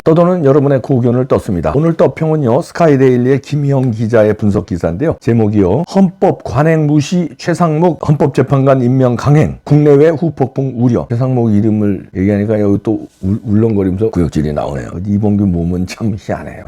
떠도는 여러분의 고견을 떴습니다. 오늘 떠평은요, 스카이데일리의 김희영 기자의 분석 기사인데요. 제목이요, 헌법 관행 무시 최상목 헌법재판관 임명 강행, 국내외 후폭풍 우려. 최상목 이름을 얘기하니까 여기 또 울렁거리면서 구역질이 나오네요. 이봉규 몸은 참 희한해요.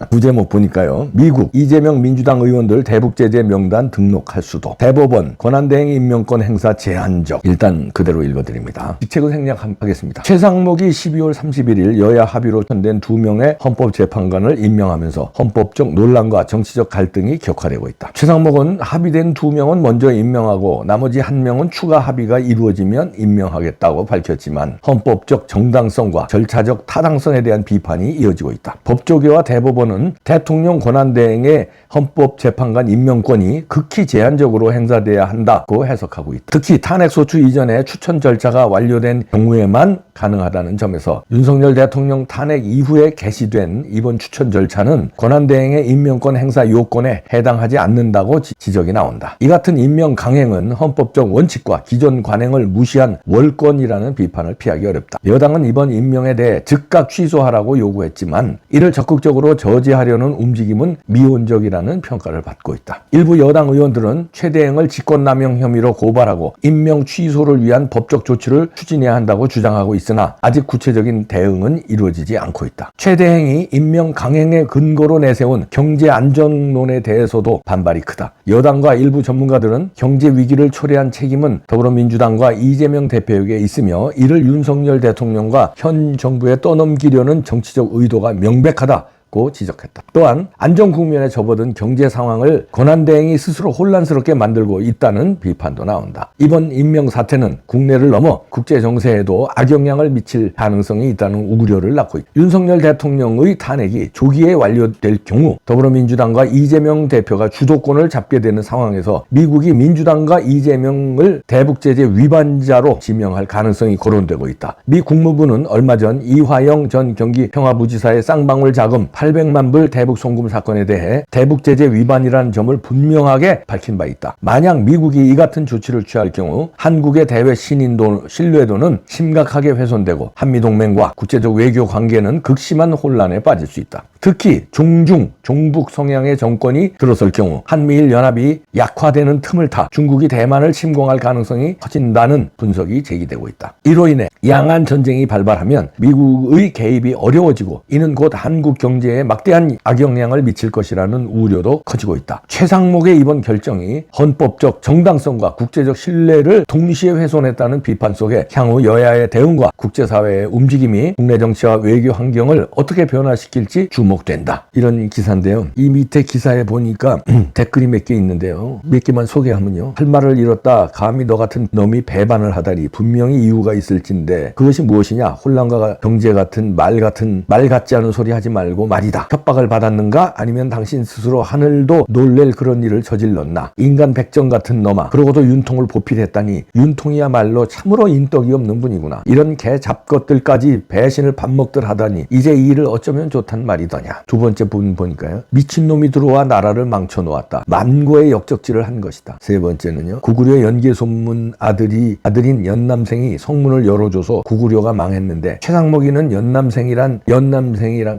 부제목 보니까요, 미국 이재명 민주당 의원들 대북제재 명단 등록할 수도, 대법원 권한대행 임명권 행사 제한적. 일단 그대로 읽어드립니다. 직책을 생략하겠습니다. 최상목이 12월 31일 여야 합의로 된 2명의 헌법재판관을 임명하면서 헌법적 논란과 정치적 갈등이 격화되고 있다. 최상목은 합의된 2명은 먼저 임명하고 나머지 1명은 추가 합의가 이루어지면 임명하겠다고 밝혔지만 헌법적 정당성과 절차적 타당성에 대한 비판이 이어지고 있다. 법조계와 대법원은 대통령 권한대행의 헌법재판관 임명권이 극히 제한적으로 행사돼야 한다고 해석하고 있다. 특히 탄핵소추 이전에 추천 절차가 완료된 경우에만 가능하다는 점에서 윤석열 대통령 탄핵 이후에 개시된 이번 추천 절차는 권한대행의 임명권 행사 요건에 해당하지 않는다고 지적이 나온다. 이 같은 임명 강행은 헌법적 원칙과 기존 관행을 무시한 월권이라는 비판을 피하기 어렵다. 여당은 이번 임명에 대해 즉각 취소하라고 요구했지만 이를 적극적으로 저지하려는 움직임은 미온적이라는 평가를 받고 있다. 일부 여당 의원들은 최 대행을 직권남용 혐의로 고발하고 임명 취소를 위한 법적 조치를 추진해야 한다고 주장하고 있으나 아직 구체적인 대응은 이루어지지 않고 있다. 최 대행이 임명 강행의 근거로 내세운 경제안정론에 대해서도 반발이 크다. 여당과 일부 전문가들은 경제 위기를 초래한 책임은 더불어민주당과 이재명 대표에게 있으며 이를 윤석열 대통령과 현 정부에 떠넘기려는 정치적 의도가 명백하다 고 지적했다. 또한 안정 국면에 접어든 경제 상황을 권한대행이 스스로 혼란스럽게 만들고 있다는 비판도 나온다. 이번 임명 사태는 국내를 넘어 국제 정세에도 악영향을 미칠 가능성이 있다는 우려를 낳고 있다. 윤석열 대통령의 탄핵이 조기에 완료될 경우 더불어민주당과 이재명 대표가 주도권을 잡게 되는 상황에서 미국이 민주당과 이재명을 대북제재 위반자로 지명할 가능성이 거론되고 있다. 미 국무부는 얼마 전 이화영 전 경기평화부지사의 쌍방울 자금 800만 불 대북 송금 사건에 대해 대북제재 위반이라는 점을 분명하게 밝힌 바 있다. 만약 미국이 이 같은 조치를 취할 경우 한국의 대외 신뢰도는 심각하게 훼손되고 한미동맹과 국제적 외교 관계는 극심한 혼란에 빠질 수 있다. 특히 종북 성향의 정권이 들어설 경우 한미일 연합이 약화되는 틈을 타 중국이 대만을 침공할 가능성이 커진다는 분석이 제기되고 있다. 이로 인해 양안 전쟁이 발발하면 미국의 개입이 어려워지고 이는 곧 한국 경제에 막대한 악영향을 미칠 것이라는 우려도 커지고 있다. 최상목의 이번 결정이 헌법적 정당성과 국제적 신뢰를 동시에 훼손했다는 비판 속에 향후 여야의 대응과 국제사회의 움직임이 국내 정치와 외교 환경을 어떻게 변화시킬지 주목된다. 이런 기사인데요. 이 밑에 기사에 보니까 댓글이 몇 개 있는데요. 몇 개만 소개하면요. 할 말을 잃었다. 감히 너 같은 놈이 배반을 하다니 분명히 이유가 있을진데 그것이 무엇이냐. 혼란과 경제 같은 말 같지 않은 소리 하지 말고 말이다. 협박을 받았는가? 아니면 당신 스스로 하늘도 놀랄 그런 일을 저질렀나? 인간 백정 같은 놈아. 그러고도 윤통을 보필했다니 윤통이야말로 참으로 인덕이 없는 분이구나. 이런 개 잡것들까지 배신을 밥 먹들 하다니 이제 이 일을 어쩌면 좋단 말이더냐. 두 번째 부분 보니까요. 미친놈이 들어와 나라를 망쳐놓았다. 만고의 역적질을 한 것이다. 세 번째는요. 구구려 연계 소문 아들인 연남생이 성문을 열어줘서 구구려가 망했는데 최상목이는 연남생이란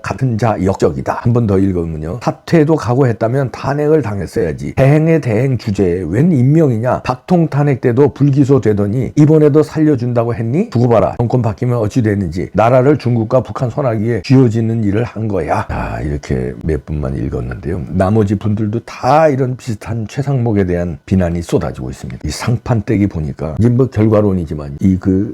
같은 자 역적이다. 한 번 더 읽으면요. 사퇴도 각오했다면 탄핵을 당했어야지. 대행의 대행 주제에 웬 임명이냐. 박통 탄핵 때도 불기소 되더니 이번에도 살려준다고 했니? 두고 봐라. 정권 바뀌면 어찌 되는지. 나라를 중국과 북한 손아귀에 쥐어지는 일을 한 거야. 이렇게 몇 분만 읽었는데요. 나머지 분들도 다 이런 비슷한 최상목에 대한 비난이 쏟아지고 있습니다. 이 상판떼기 보니까 이게 뭐 결과론이지만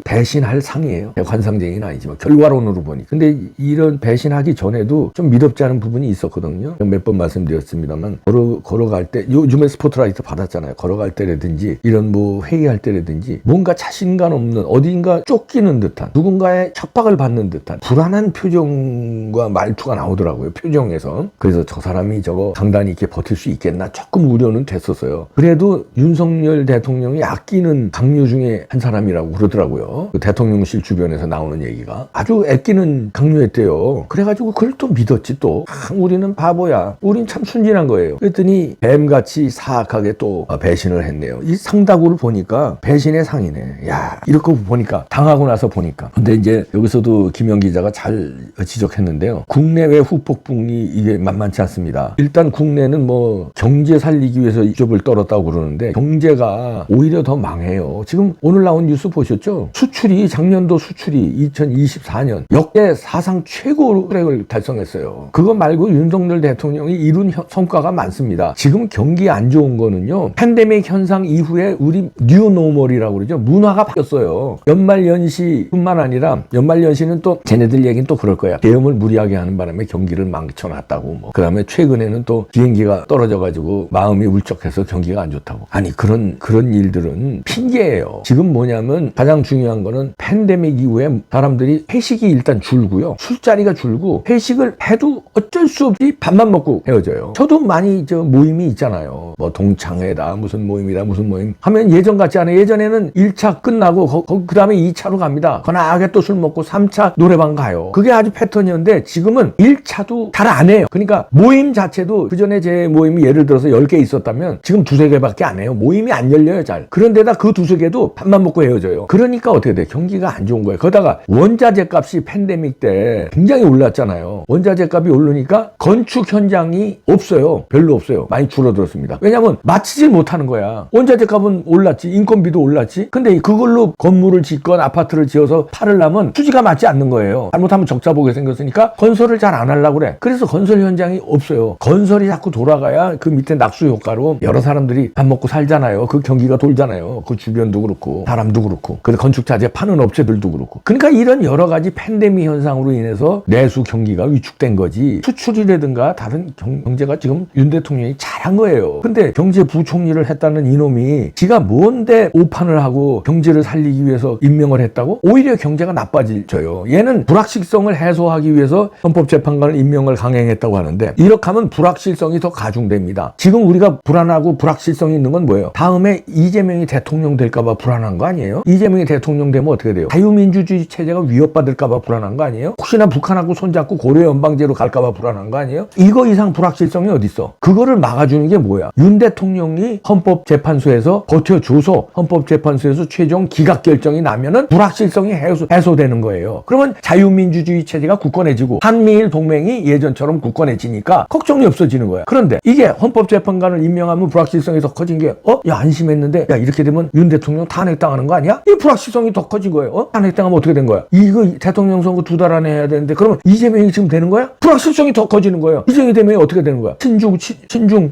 배신할 상이에요. 환상쟁이는 아니지만 결과론으로 보니. 근데 이런 배신하기 전에도 좀 미덥지 않은 부분이 있었거든요. 몇 번 말씀드렸습니다만 걸어갈 때 요즘에 스포트라이트 받았잖아요. 걸어갈 때라든지 이런 회의할 때라든지 뭔가 자신감 없는 어딘가 쫓기는 듯한 누군가의 협박을 받는 듯한 불안한 표정과 말투가 나오더라고요. 보이더라고요. 표정에서. 그래서 저 사람이 저거 강단이 있게 버틸 수 있겠나 조금 우려는 됐었어요. 그래도 윤석열 대통령이 아끼는 강요 중에 한 사람이라고 그러더라고요. 그 대통령실 주변에서 나오는 얘기가 아주 아끼는 강요했대요. 그래가지고 그걸 또 믿었지 또. 우리는 바보야. 우린 참 순진한 거예요. 그랬더니 뱀같이 사악하게 또 배신을 했네요. 이 상다구를 보니까 배신의 상이네. 야, 이렇게 보니까 당하고 나서 보니까. 근데 이제 여기서도 김영 기자가 잘 지적했는데요. 국내외 후폭풍이 이게 만만치 않습니다. 일단 국내는 뭐 경제 살리기 위해서 이쪽을 떨었다고 그러는데 경제가 오히려 더 망해요. 지금 오늘 나온 뉴스 보셨죠? 수출이 작년도 수출이 2024년 역대 사상 최고 획을 달성했어요. 그거 말고 윤석열 대통령이 이룬 성과가 많습니다. 지금 경기 안 좋은 거는요. 팬데믹 현상 이후에 우리 뉴노멀이라고 그러죠. 문화가 바뀌었어요. 연말연시뿐만 아니라 연말연시는 또 쟤네들 얘기는 또 그럴 거야. 계엄을 무리하게 하는 바람에 경기를 망쳐놨다고 뭐. 그 다음에 최근에는 또 비행기가 떨어져가지고 마음이 울적해서 경기가 안 좋다고. 아니 그런 일들은 핑계예요. 지금 뭐냐면 가장 중요한 거는 팬데믹 이후에 사람들이 회식이 일단 줄고요. 술자리가 줄고 회식을 해도 어쩔 수 없이 밥만 먹고 헤어져요. 저도 많이 모임이 있잖아요. 뭐 동창회다 무슨 모임이다 무슨 모임 하면 예전 같지 않아요. 예전에는 1차 끝나고 그 다음에 2차로 갑니다. 건하게 또 술 먹고 3차 노래방 가요. 그게 아주 패턴이었는데 지금은 1차도 잘 안 해요. 그러니까 모임 자체도 그전에 제 모임이 예를 들어서 10개 있었다면 지금 2-3개밖에 안 해요. 모임이 안 열려요 잘. 그런데다 그 2-3개도 밥만 먹고 헤어져요. 그러니까 어떻게 돼? 경기가 안 좋은 거예요. 거기다가 원자재 값이 팬데믹 때 굉장히 올랐잖아요. 원자재 값이 오르니까 건축 현장이 없어요. 별로 없어요. 많이 줄어들었습니다. 왜냐면 마치질 못하는 거야. 원자재 값은 올랐지. 인건비도 올랐지. 근데 그걸로 건물을 짓건 아파트를 지어서 팔으려면 수지가 맞지 않는 거예요. 잘못하면 적자 보게 생겼으니까 건설을 잘 안 하려고 그래. 그래서 건설 현장이 없어요. 건설이 자꾸 돌아가야 그 밑에 낙수 효과로 여러 사람들이 밥 먹고 살잖아요. 그 경기가 돌잖아요. 그 주변도 그렇고 사람도 그렇고 그래서 건축자재 파는 업체들도 그렇고. 그러니까 이런 여러 가지 팬데믹 현상으로 인해서 내수 경기가 위축된 거지. 수출이라든가 다른 경제가 지금 윤 대통령이 잘한 거예요. 근데 경제부총리를 했다는 이놈이 지가 뭔데 오판을 하고 경제를 살리기 위해서 임명을 했다고? 오히려 경제가 나빠져요. 얘는 불확실성을 해소하기 위해서 헌법재판관을 임명을 강행했다고 하는데 이렇게 하면 불확실성이 더 가중됩니다. 지금 우리가 불안하고 불확실성이 있는 건 뭐예요? 다음에 이재명이 대통령 될까 봐 불안한 거 아니에요? 이재명이 대통령 되면 어떻게 돼요? 자유민주주의 체제가 위협받을까 봐 불안한 거 아니에요? 혹시나 북한하고 손잡고 고려연방제로 갈까 봐 불안한 거 아니에요? 이거 이상 불확실성이 어디 있어? 그거를 막아주는 게 뭐야? 윤 대통령이 헌법재판소에서 버텨줘서 헌법재판소에서 최종 기각결정이 나면은 불확실성이 해소되는 거예요. 그러면 자유민주주의 체제가 굳건해지고 한미일 동맹이 예전처럼 굳건해지니까 걱정이 없어지는 거야. 그런데 이게 헌법재판관을 임명하면 불확실성이 더 커진 게 야 안심했는데 야 이렇게 되면 윤 대통령 탄핵당하는 거 아니야? 이 불확실성이 더 커진 거예요. 탄핵당하면 어떻게 된 거야? 이거 대통령 선거 2달 안에 해야 되는데 그러면 이재명이 지금 되는 거야? 불확실성이 더 커지는 거예요. 이재명이 되면 어떻게 되는 거야?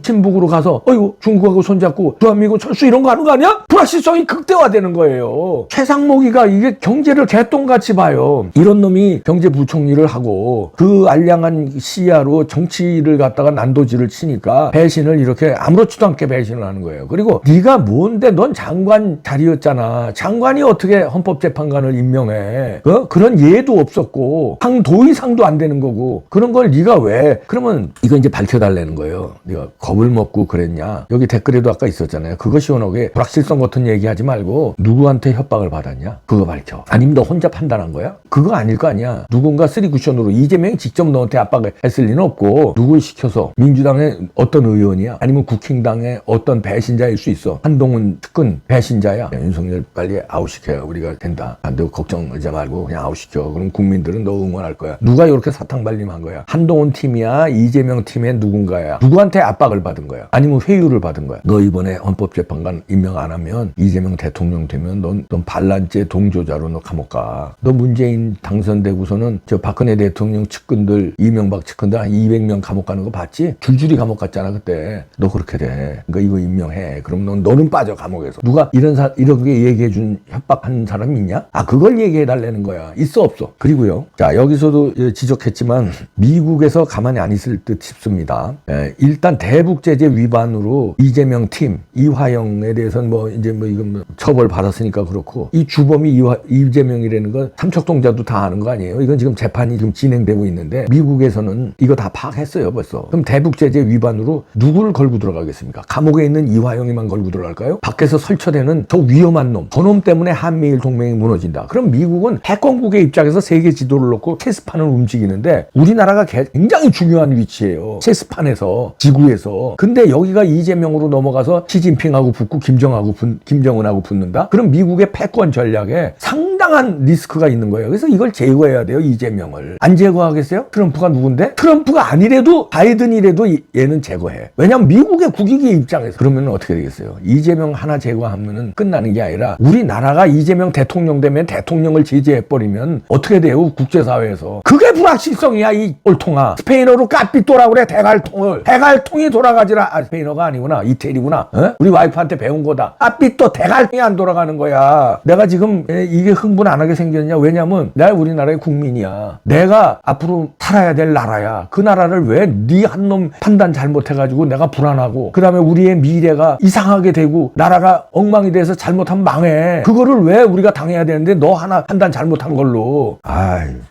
친북으로 가서 중국하고 손잡고 주한미군 철수 이런 거 하는 거 아니야? 불확실성이 극대화되는 거예요. 최상목이가 이게 경제를 개똥같이 봐요. 이런 놈이 경제부총리를 하고 그 알량한 시야로 정치를 갖다가 난도질을 치니까 배신을 이렇게 아무렇지도 않게 배신을 하는 거예요. 그리고 네가 뭔데 넌 장관 자리였잖아. 장관이 어떻게 헌법재판관을 임명해? 그런 예도 없었고 상도의상도 안 되는 거고 그런 걸 네가 왜? 그러면 이거 이제 밝혀달라는 거예요. 네가 겁을 먹고 그랬냐? 여기 댓글에도 아까 있었잖아요. 그거 시원하게 불확실성 같은 얘기하지 말고 누구한테 협박을 받았냐? 그거 밝혀. 아니면 너 혼자 판단한 거야? 그거 아닐 거 아니야. 누군가 쓰리쿠션으로 이재명이 직접 너한테 압박을 했을 리는 없고 누굴 시켜서 민주당의 어떤 의원이야? 아니면 국힘당의 어떤 배신자일 수 있어. 한동훈 측근 배신자야. 윤석열 빨리 아웃시켜요. 우리가 된다. 안 되고 걱정하지 말고 그냥 아웃시켜. 그럼 국민들은 너 응원할 거야. 누가 이렇게 사탕발림한 거야? 한동훈 팀이야? 이재명 팀의 누군가야? 누구한테 압박을 받은 거야? 아니면 회유를 받은 거야? 너 이번에 헌법재판관 임명 안 하면 이재명 대통령 되면 넌 반란죄 동조자로 너 감옥 가. 너 문재인 당선되고서는 저 박근혜 대통령 측근들 이명박 측근들 한 200명 감옥 가는 거 봤지? 줄줄이 감옥 갔잖아 그때. 너 그렇게 돼. 그러니까 이거 임명해. 그럼 너는 빠져 감옥에서. 누가 이렇게 얘기해 준 협박한 사람이 있냐? 그걸 얘기해 달라는 거야. 있어 없어? 그리고요. 자 여기서도 지적했지만 미국에서 가만히 안 있을 듯 싶습니다. 일단 대북 제재 위반으로 이재명 팀 이화영에 대해서는 이건 처벌 받았으니까 그렇고 이 주범이 이재명이라는 건 삼척동자도 다 아는 거 아니에요? 이건 지금 재판이 지금 진행되고 있는데 미국 미국에서는 이거 다 파악했어요 벌써. 그럼 대북제재 위반으로 누구를 걸고 들어가겠습니까? 감옥에 있는 이화영이만 걸고 들어갈까요? 밖에서 설쳐대는 저 위험한 놈, 저놈 때문에 한미일 동맹이 무너진다. 그럼 미국은 패권국의 입장에서 세계 지도를 놓고 체스판을 움직이는데 우리나라가 굉장히 중요한 위치예요. 체스판에서, 지구에서. 근데 여기가 이재명으로 넘어가서 시진핑하고 붙고 김정은하고 붙는다? 그럼 미국의 패권 전략에 상당한 리스크가 있는 거예요. 그래서 이걸 제거해야 돼요, 이재명을. 안 제거하겠어요? 트럼프가 누군데? 트럼프가 아니래도 바이든이라도 얘는 제거해. 왜냐면 미국의 국익의 입장에서. 그러면 어떻게 되겠어요? 이재명 하나 제거하면은 끝나는 게 아니라 우리나라가 이재명 대통령 되면 대통령을 제재해버리면 어떻게 돼요? 국제사회에서. 그게 불확실성이야, 이 꼴통아. 스페인어로 까삐또라고 그래, 대갈통을. 대갈통이 돌아가지라. 아, 스페인어가 아니구나. 이태리구나. 어? 우리 와이프한테 배운 거다. 까삐또 대갈통이 안 돌아가는 거야. 내가 지금 이게 흥분 안 하게 생겼냐? 왜냐면 내가 우리나라의 국민이야. 내가 앞으로 살아야 될 나라야. 그 나라를 왜 네 한 놈 판단 잘못해가지고 내가 불안하고 그 다음에 우리의 미래가 이상하게 되고 나라가 엉망이 돼서 잘못하면 망해. 그거를 왜 우리가 당해야 되는데 너 하나 판단 잘못한 걸로.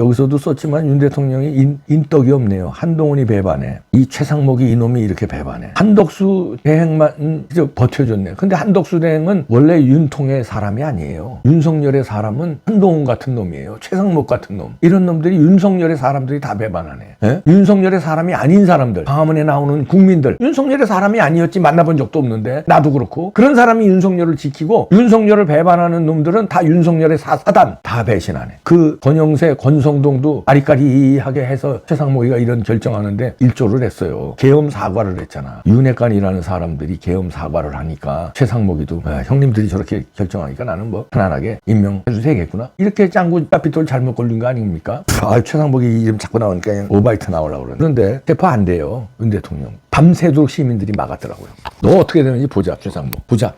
여기서도 썼지만 윤 대통령이 인덕이 없네요. 한동훈이 배반해. 이 최상목이 이놈이 이렇게 배반해. 한덕수 대행만 버텨줬네. 근데 한덕수 대행은 원래 윤통의 사람이 아니에요. 윤석열의 사람은 한동훈 같은 놈이에요. 최상목 같은 놈. 이런 놈들이 윤석열의 사람들이 다 배반하네. 예? 윤석열의 사람이 아닌 사람들. 광화문에 나오는 국민들. 윤석열의 사람이 아니었지 만나본 적도 없는데 나도 그렇고. 그런 사람이 윤석열을 지키고 윤석열을 배반하는 놈들은 다 윤석열의 사단. 다 배신하네. 그 권영세, 권성동도 아리까리하게 해서 최상목이가 이런 결정하는데 일조를 했어요. 계엄 사과를 했잖아. 윤핵관이라는 사람들이 계엄 사과를 하니까 최상목이도 형님들이 저렇게 결정하니까 나는 뭐 편안하게 임명해도 되겠구나. 이렇게 짱구 까피돌 잘못 걸린 거 아닙니까? 최상목이 이름 자꾸 나오니까 그냥 오바이트 나오려고 그러는데 체포 안 돼요. 윤 대통령. 밤새도록 시민들이 막았더라고요. 너 어떻게 되는지 보자, 최상목. 보자.